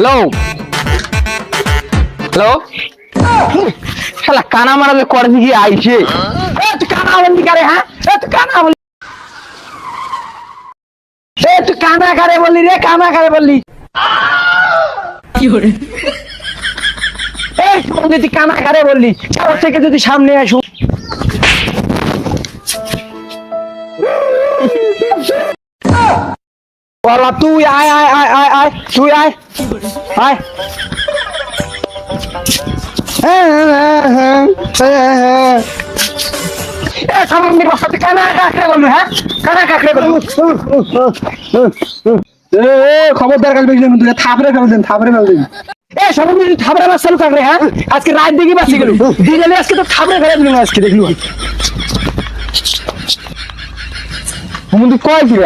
hello hello শালা কানা মারালে করে দিকে আইছে তুই কানা বললি কারে হ্যাঁ তুই কানা বললি তুই কানা কারে বললি রে কানা কারে বললি কি করে তুই কানা কারে বললি ওর থেকে যদি সামনে আসু বলা তুই আয় আয় আয় আয় আয় তুই আয় আয় সামনে বসাতে কানা কাকড়ে বলবি হ্যাঁ কানা কাকড়ে বলবি খবরদার কাজ বেশি তুই থাপড়ে ফেলছেন থাপড়ে ফেলছেন সামনে থাপড়ে বাঁচালো কাকড়ে হ্যাঁ আজকে রাত দেখি বাঁচি গেল দিন আজকে তো থাপড়ে ফেলে দিল আজকে দেখলু তুই কয় কি